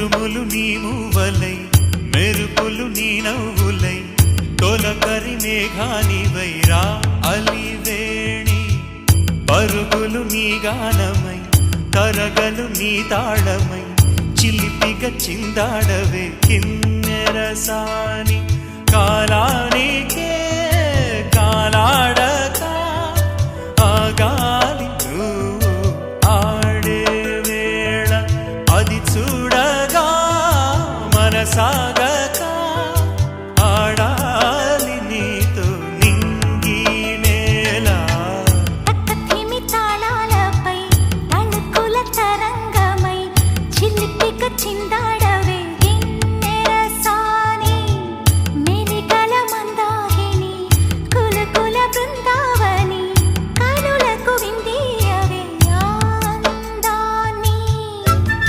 ఉరుములు నీ మూవలై మెరుపులు నీ నవ్వులై తొలకరి మేఘానివైరా అలివేణి పరుగులు నీ గానమై తరగలు నీ తాళమై చిలిపిగ చిందాడవే కిన్నెరసాని కాలానికే కాలాడక ఆగాలి నువ్వు ఆడే వేళ అది చూడగా మనసాగ